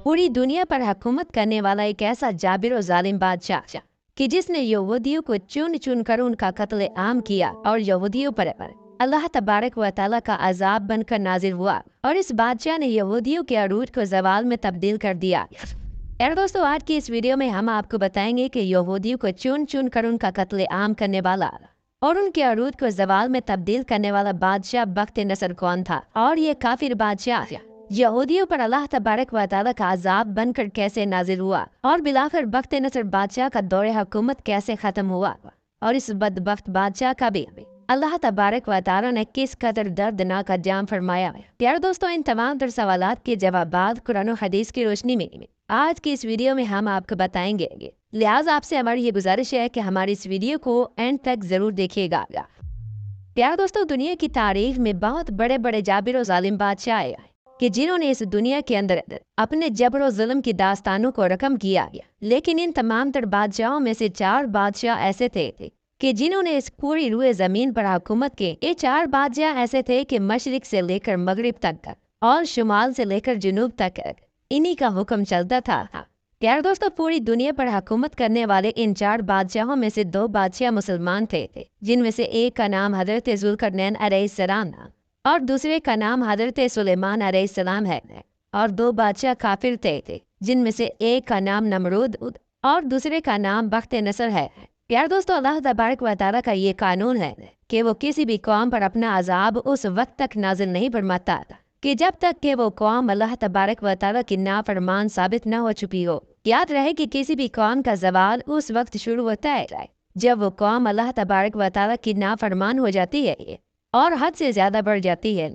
पूरी दुनिया पर हुकूमत करने वाला एक ऐसा जाबिर और जालिम बादशाह कि जिसने यहूदियों को चुन चुन कर उनका कत्ल आम किया और यहूदियों पर अल्लाह तबारक व तआला का अजाब बनकर नाजिल हुआ और इस बादशाह ने यहूदियों के अरूज को जवाल में तब्दील कर दिया। यार दोस्तों, आज की इस वीडियो में हम आपको बताएंगे कि यहूदियों को चुन चुन कर उनका कत्ल आम करने वाला और उनके अरूज को जवाल में तब्दील करने वाला बादशाह बख्त नसर कौन था और ये काफिर बादशाह यहूदियों पर अल्लाह तबारक व तआला का अजाब बनकर कैसे नाजिल हुआ और बिलाखिर बख्त नसर बादशाह का दौरे हुकूमत कैसे खत्म हुआ और इस बदबख्त बादशाह का भी अल्लाह तबारक व तआला ने किस कदर दर्दनाक अंजाम फरमाया। प्यारे दोस्तों, इन तमाम तर सवालात के जवाब कुरान और हदीस की रोशनी में आज की इस वीडियो में हम आपको बताएंगे। लिहाजा आपसे हमारी ये गुजारिश है कि हमारी इस वीडियो को एंड तक जरूर देखिएगा। प्यारे दोस्तों, दुनिया की तारीख में बहुत बड़े बड़े जाबिर और जालिम बादशाह आए कि जिन्होंने इस दुनिया के अंदर अपने जबर और जुल्म की दास्तानों को रकम किया गया, लेकिन इन तमाम तर बादशाहों में से 4 बादशाह ऐसे थे कि जिन्होंने इस पूरी रुए जमीन पर हुकूमत की। ये 4 बादशाह ऐसे थे कि मशरिक से लेकर मगरिब तक और शुमाल से लेकर जुनूब तक इन्हीं का हुक्म चलता था। प्यारे दोस्तों, पूरी दुनिया पर हुकूमत करने वाले इन 4 बादशाहों में से 2 बादशाह मुसलमान थे, जिनमें से एक का नाम हजरत जुल्करनैन अलैहिस्सलाम और दूसरे का नाम हजरत सुलेमान अलैहिस्सलाम है और 2 बादशाह काफिर थे, जिनमें से एक का नाम नमरूद और दूसरे का नाम बख्त नसर है। प्यारे दोस्तों, अल्लाह तबारक व तआला का ये कानून है कि वो किसी भी कौम पर अपना अजाब उस वक्त तक नाजिल नहीं फरमाता कि जब तक कि वो कौम अल्लाह तबारक व तआला की नाफरमान साबित न हो चुकी हो। याद रहे कि किसी भी कौम का जवाल उस वक्त शुरू होता है जब वो कौम अल्लाह तबारक व तआला की नाफरमान हो जाती है और हद से ज्यादा बढ़ जाती है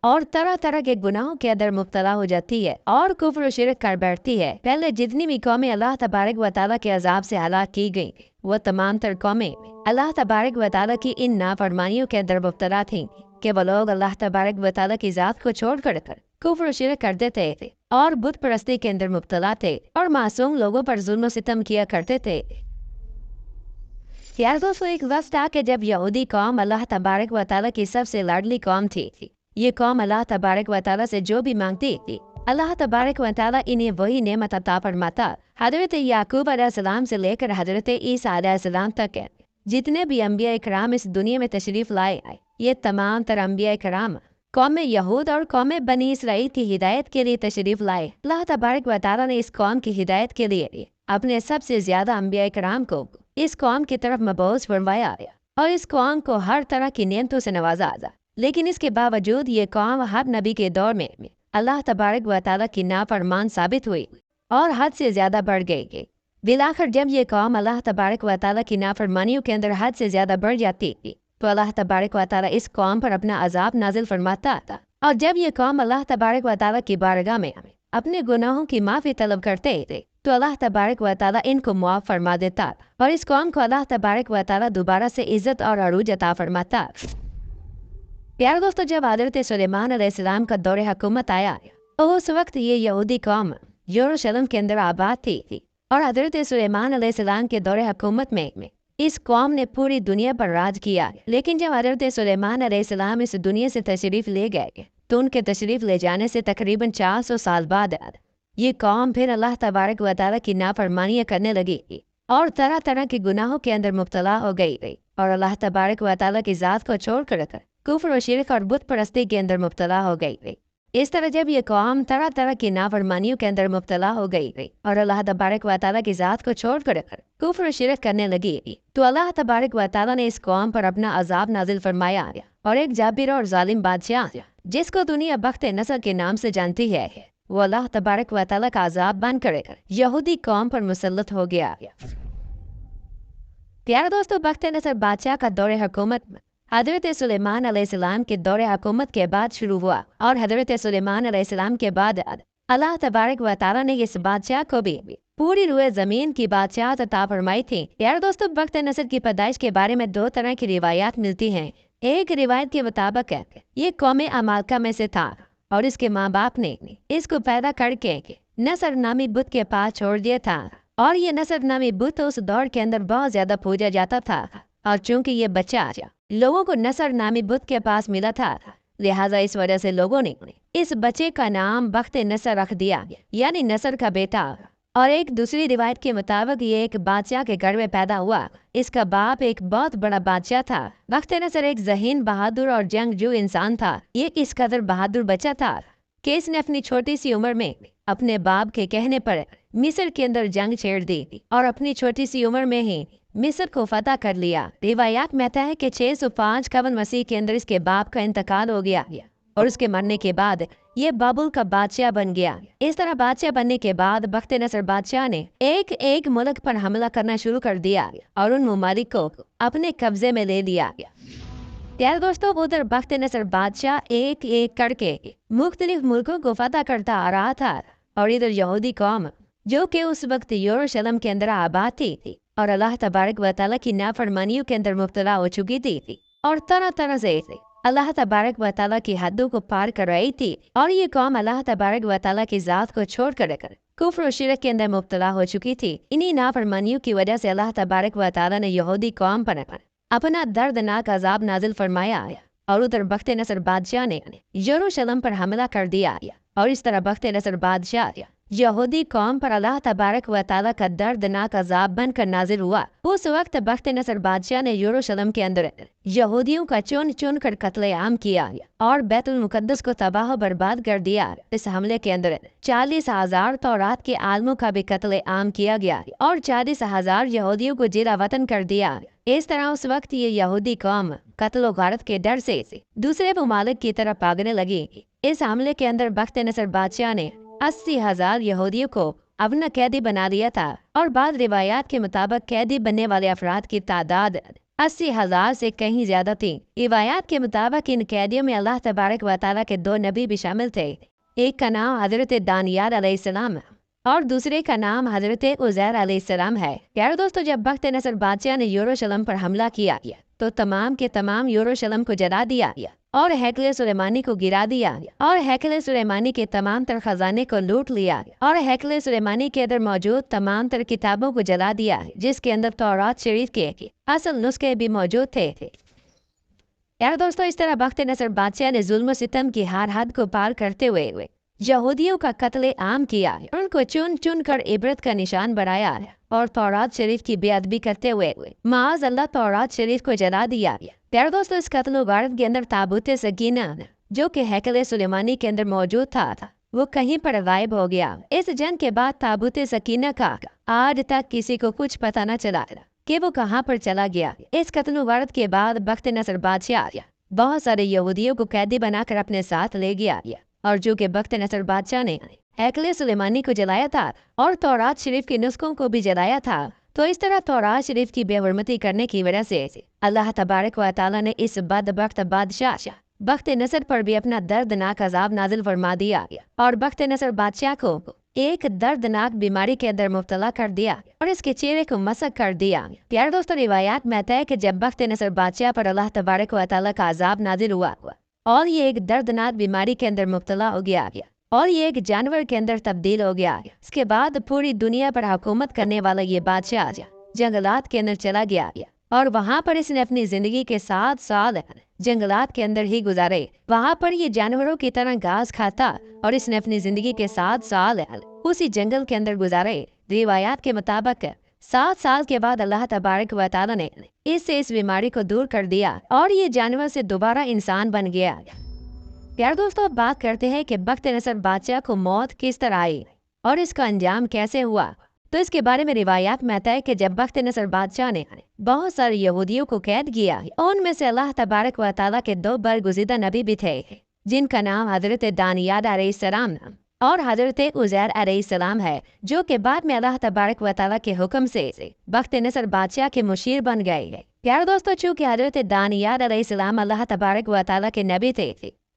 और तरह तरह के गुनाहों के अंदर मुब्तला हो जाती है और कुफ्र और शिरक कर बैठती है। पहले जितनी भी कौमें अल्लाह तबारक व तआला के अजाब से हलाक की गई, वो तमाम तर कौमें अल्लाह तबारक व तआला की इन नाफरमानियों के अंदर मुब्तला थीं कि वो लोग अल्लाह तबारक व तआला की ज़ात को छोड़ कर कुफ्र और शिरक कर देते थे और बुत परस्ती के अंदर मुब्तला थे और मासूम लोगों पर जुल्म और सितम किया करते थे। यार दोस्तों, एक वक्त था कि जब यहूदी कौम अल्लाह तबारक व तआला की सबसे लाडली कौम थी। ये कौम अल्लाह तबारक व तआला से जो भी मांगती थी, अल्लाह तबारक व तआला इन्हें वही नेमत अता फरमाता। हजरत याकूब अलैहिस्सलाम से लेकर हजरत ईसा अलैहिस्सलाम तक जितने भी अंबिया इकराम इस दुनिया में तशरीफ लाए, ये तमाम तर अंबिया इकराम कौम यहूद और कौम बनी इसराइल की हिदायत के लिए तशरीफ लाए। अल्लाह तबारक व तआला ने इस कौम की हिदायत के लिए अपने सबसे ज्यादा अंबिया इकराम को इस कौम की तरफ मबूस फरमाया और इस कौम को हर तरह की नेमतों से नवाजा। लेकिन इसके बावजूद ये कौम हर नबी के दौर में अल्लाह तबारक व तआला की नाफरमान साबित हुई और हद से ज्यादा बढ़ गई। बिलाखिर जब ये कौम अल्लाह तबारक व तआला की नाफरमानियों के अंदर हद से ज्यादा बढ़ जाती थी, तो अल्लाह तबारक व तआला इस कौम पर अपना अजाब नाजिल फरमाता था। और जब ये कौम अल्लाह तबारक व तआला की बारगाह में अपने गुनाहों की माफी तलब करते थे, तो अल्लाह तबारक व तआला इनको मुआफ फरमा देता और इस कौम को अल्लाह तबारक व तआला दोबारा से इज्जत और अरूज अता फरमाता। प्यारे दोस्तों, जब हजरत सुलेमान अलैहिस्सलाम का दौरे हुकूमत आया, तो उस वक्त ये यहूदी कौम यरूशलेम के अंदर आबाद थी और हजरत सुलेमान अलैहिस्सलाम के दौरे हुकूमत में इस कौम ने पूरी दुनिया पर राज किया। लेकिन जब हजरत सुलेमान अलैहिस्सलाम इस दुनिया से तशरीफ ले गए, तो उनके तशरीफ ले जाने से तकरीबन 400 साल बाद ये कौम फिर अल्लाह तबारक व तआला की नाफरमानियां करने लगी और तरह तरह के गुनाहों के अंदर मुब्तला हो गई और अल्लाह तबारक व तआला की ज़ात को छोड़ कर कुफ्र और शिरक और बुत परस्ती के अंदर मुब्तला हो गई। इस तरह जब ये कौम तरह तरह की नाफरमानियों के अंदर मुब्तला हो गई और अल्लाह तबारक व तआला की ज़ात को छोड़ कर कुफ्र और शिरक करने लगी, तो अल्लाह तबारक व तआला ने इस कौम पर अपना अजाब नाजिल फरमाया और एक जाबिर और जालिम बादशाह जिसको दुनिया बख्त नसर के नाम से जानती है, वो अल्लाह तबारक व तआला का अजाब बनकर यहूदी कौम पर मुसल्लत हो गया। प्यारे दोस्तों, बख्त नसर बादशाह का दौरे हुकूमत हजरत सुलेमान अलैहिस्सलाम के दौरे हुकूमत के बाद शुरू हुआ और हजरत सुलेमान अलैहिस्सलाम के बाद अल्लाह तबारक व तआला ने इस बादशाह को भी पूरी रुए जमीन की बादशाह अता फरमाई थी। यार दोस्तों, बख्त नसर की पैदाइश के बारे में 2 तरह की रिवायात मिलती हैं। एक रिवायत के मुताबिक ये कौम अमालका में से था और इसके माँ बाप ने इसको पैदा करके नसर नामी बुत के पास छोड़ दिया था और ये नसर नामी बुत उस दौर के अंदर बहुत ज्यादा पूजा जाता था और चूंकि ये बच्चा लोगों को नसर नामी बुत के पास मिला था, लिहाजा इस वजह से लोगों ने इस बच्चे का नाम बख्त नसर रख दिया, यानी नसर का बेटा। और एक दूसरी रिवायत के मुताबिक ये एक बादशाह के घर में पैदा हुआ। इसका बाप एक बहुत बड़ा बादशाह था। बख्त नसर एक ज़हीन, बहादुर और जंगजू इंसान था। ये इस कदर बहादुर बच्चा था कि इसने अपनी छोटी सी उम्र में अपने बाप के कहने पर मिस्र के अंदर जंग छेड़ दी और अपनी छोटी सी उम्र में ही मिस्र को फतह कर लिया। रिवायात में आता है कि 605 कबल मसीह के अंदर इसके बाप का इंतकाल हो गया और उसके मरने के बाद ये बाबुल का बादशाह बन गया। इस तरह बादशाह बनने के बाद बख्त नसर बादशाह ने एक एक मुल्क पर हमला करना शुरू कर दिया और उन ममालिक को अपने कब्जे में ले लिया। यार दोस्तों, उधर बख्त नसर बादशाह एक एक करके मुख्तलिफ मुल्कों को फतह करता आ रहा था और इधर यहूदी कौम जो कि उस वक्त यरूशलेम के अंदर आबाद थी और अल्लाह तबारक व तआला की नाफरमानियों के अंदर मुब्तला हो चुकी थी और तरह तरह से अल्लाह तबारक व तआला की हदों को पार कर रही थी। और ये कौम अल्लाह तबारक व तआला की ज़ात को छोड़ कर कुफ्र और शिरक के अंदर मुब्तला हो चुकी थी। इन्हीं नाफरमानियों की वजह से अल्लाह तबारक व तआला ने यहूदी कौम पर अपना दर्दनाक अजाब नाजिल फरमाया और उधर बख्त नसर बादशाह ने यरूशलेम पर हमला कर दिया और इस तरह बख्त नसर बादशाह यहूदी कौम पर अल्लाह तबारक व तआला का दर्दनाक अजाब बनकर नाजिल हुआ। उस वक्त बख्त नसर बादशाह ने यरूशलेम के अंदर यहूदियों का चुन चुन कर कत्ले आम किया और बैतुल मुकद्दस को तबाह बर्बाद कर दिया। इस हमले के अंदर 40,000 तौरात के आलमों का भी कत्ले आम किया गया और 40,000 यहूदियों को जिला वतन कर दिया। इस तरह उस वक्त ये यहूदी कौम कत्ल गारत के डर से दूसरे ममालिक की तरफ भागने लगी। इस हमले के अंदर बख्त नसर बादशाह ने 80,000 यहूदियों को अपना कैदी बना लिया था और बाद रिवायात के मुताबिक कैदी बनने वाले अफराद की तादाद 80,000 से कहीं ज्यादा थी। रिवायात के मुताबिक इन कैदियों में अल्लाह तबारक व तआला के 2 नबी भी शामिल थे। एक का नाम हजरत दानियाल अलैहिस्सलाम और दूसरे का नाम हजरत उज़ैर अलैहिस्सलाम है। प्यारे दोस्तों, जब बख्त नसर बादशाह ने यरूशलेम पर हमला किया तो तमाम के तमाम यरूशलेम को जला दिया और हैकल सुलेमानी को गिरा दिया और हैकल सुलेमानी के तमाम तर खजाने को लूट लिया और हैकल सुलेमानी के अंदर मौजूद तमाम तर किताबों को जला दिया जिसके अंदर तौरात शरीफ के असल नुस्खे भी मौजूद थे। यार दोस्तों, इस तरह बख्त नसर बादशाह ने जुल्म सितम की हर हद को पार करते हुए यहूदियों का कत्ले आम किया, उनको चुन चुन कर इबरत का निशान बनाया और तौरात शरीफ की बेअदबी करते हुए माज अल्लाह तौरात शरीफ को जला दिया। प्यारे दोस्तों, इस कत्ल गारत के अंदर ताबूत सकीना जो कि हैकल सुलेमानी के अंदर मौजूद था वो कहीं पर गायब हो गया। इस जंग के बाद ताबूत सकीना का आज तक किसी को कुछ पता न चला कि वो कहाँ पर चला गया। इस कत्ल गारत के बाद बख्त नसर बादशाह बहुत सारे यहूदियों को कैदी बनाकर अपने साथ ले गया और जो कि बख्त नसर बादशाह ने हैकल सुलेमानी को जलाया था और तौरात शरीफ के नुस्खों को भी जलाया था। तो इस तरह तौरात शरीफ की बेहुरमती करने की वजह से अल्लाह तबारक व तआला ने इस बदबख्त बादशाह बख्त नसर पर भी अपना दर्दनाक अजाब नाजिल फरमा दिया और बख्त नसर बादशाह को एक दर्दनाक बीमारी के अंदर मुब्तला कर दिया और इसके चेहरे को मसक कर दिया। प्यारे दोस्तों, रिवायात में आता है कि जब बख्त नसर बादशाह पर अल्लाह तबारक व तआला का अजाब नाजिल हुआ और ये एक दर्दनाक बीमारी के अंदर मुब्तला हो गया और ये एक जानवर के अंदर तब्दील हो गया। इसके बाद पूरी दुनिया पर हुकूमत करने वाला ये बादशाह जंगलात के अंदर चला गया और वहाँ पर इसने अपनी जिंदगी के 7 साल जंगलात के अंदर ही गुजारे। वहाँ पर ये जानवरों की तरह घास खाता और इसने अपनी जिंदगी के 7 साल उसी जंगल के अंदर गुजारे। रिवायात के मुताबिक 7 साल के बाद अल्लाह तबारक व तआला ने इससे इस बीमारी को दूर कर दिया और ये जानवर से दोबारा इंसान बन गया। प्यारे दोस्तों, अब बात करते हैं कि बख्त नसर बादशाह को मौत किस तरह आई और इसका अंजाम कैसे हुआ। तो इसके बारे में रिवायात में आता है कि जब बख्त नसर बादशाह ने बहुत सारे यहूदियों को कैद किया, उनमें से अल्लाह तबारक व तआला के 2 बरगुज़ीदा नबी भी थे जिनका नाम हजरत दानियाल अलैहिस्सलाम और हजरत उज़ैर अलैहिस्सलाम है, जो कि बाद में अल्लाह तबारक व तआला के हुक्म से बख्त नसर बादशाह के मुशीर बन गए। प्यारे दोस्तों, चूँकि हजरत दानियाल अलैहिस्सलाम अल्लाह तबारक व तआला के नबी थे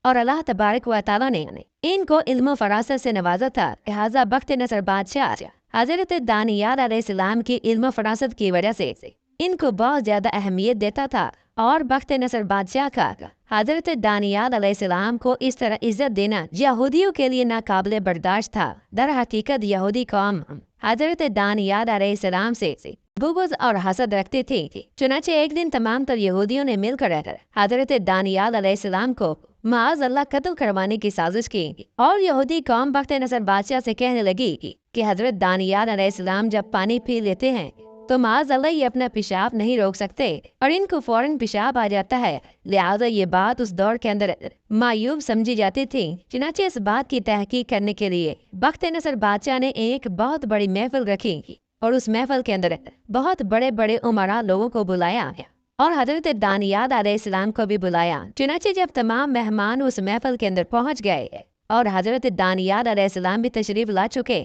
और अल्लाह तबारक व तआला ने इनको इल्म फरासत से नवाजा था, लिहाजा बख्त नसर बादशाह हजरत दानियाल अलैहिस्सलाम की इल्म फरासत की वजह से इनको बहुत ज़्यादा अहमियत देता था और बख्त नसर बादशाह का हजरत दानियाल अलैहिस्सलाम को इस तरह इज्जत देना यहूदियों के लिए नाकाबिले बर्दाश्त था। दर हकीकत यहूदी कौम हजरत दानियाल अलैहिस्सलाम से बुग़्ज़ और हसद रखते थे। चुनांचे एक दिन तमाम तर यहूदियों ने मिलकर हजरत दानियाल अलैहिस्सलाम को माज अल्लाह कत्ल करवाने की साजिश की और यहूदी कौम बख्त नसर बादशाह से कहने लगी कि हजरत दानियाल अलैहिस्सलाम जब पानी पी लेते हैं तो माज अल्लाह ये अपना पेशाब नहीं रोक सकते और इनको फौरन पेशाब आ जाता है। लिहाजा ये बात उस दौर के अंदर मायूब समझी जाती थी। चुनाचे इस बात की तहकीक करने के लिए बख्त नसर बादशाह ने एक बहुत बड़ी महफिल रखी और उस महफिल के अंदर बहुत बड़े बड़े उमरा लोगों को बुलाया और हजरत दानियाल अलैहिस्सलाम को भी बुलाया। चुनाचे जब तमाम मेहमान उस महफिल के अंदर पहुंच गए और हजरत दानियाल अलैहिस्सलाम भी तशरीफ ला चुके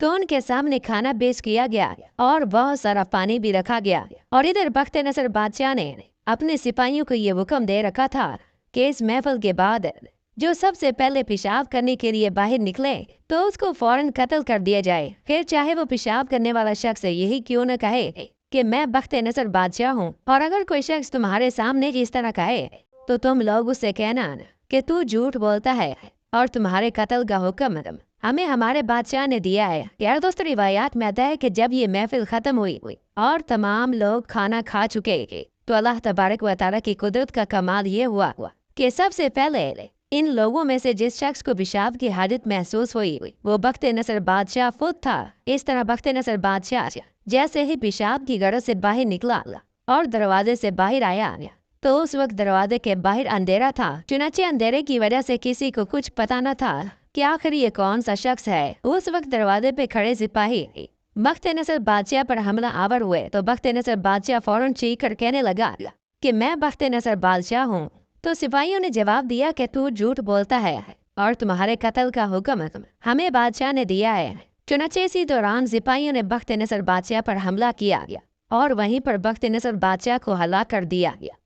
तो उनके सामने खाना पेश किया गया और बहुत सारा पानी भी रखा गया। और इधर बख्त नसर बादशाह ने अपने सिपाहियों को ये हुक्म दे रखा था कि इस महफिल के बाद जो सबसे पहले पेशाब करने के लिए बाहर निकले तो उसको फौरन कत्ल कर दिया जाए, फिर चाहे वो पेशाब करने वाला शख्स यही क्यों न कहे कि मैं बख्त नसर बादशाह हूँ। और अगर कोई शख्स तुम्हारे सामने इस तरह कहे तो तुम लोग उससे कहना कि तू झूठ बोलता है और तुम्हारे कत्ल का हुक्म हमें हमारे बादशाह ने दिया है। यार दोस्तों, रिवायात में आता है कि जब ये महफिल खत्म हुई और तमाम लोग खाना खा चुके तो अल्लाह तबारक व तआला की कुदरत का कमाल ये हुआ कि सबसे पहले इन लोगों में से जिस शख्स को पेशाब की हाजत महसूस हुई वो बख्त नसर बादशाह खुद था। इस तरह बख्त नसर बादशाह जैसे ही पेशाब की गरज से बाहर निकला और दरवाजे से बाहर आया तो उस वक्त दरवाजे के बाहर अंधेरा था। चुनाचे अंधेरे की वजह से किसी को कुछ पता न था कि आखिर ये कौन सा शख्स है। उस वक्त दरवाजे पे खड़े सिपाही बख्त नसर बादशाह पर हमला आवर हुए तो बख्त नसर बादशाह फौरन चीख कर कहने लगा कि मैं बख्त नसर बादशाह हूँ। तो सिपाहियों ने जवाब दिया कि तू झूठ बोलता है और तुम्हारे कत्ल का हुक्म हमें बादशाह ने दिया है। चुनाचे इसी दौरान सिपाहियों ने बख्त नसर बादशाह पर हमला किया और वहीं पर बख्त नसर बादशाह को हलाक कर दिया गया।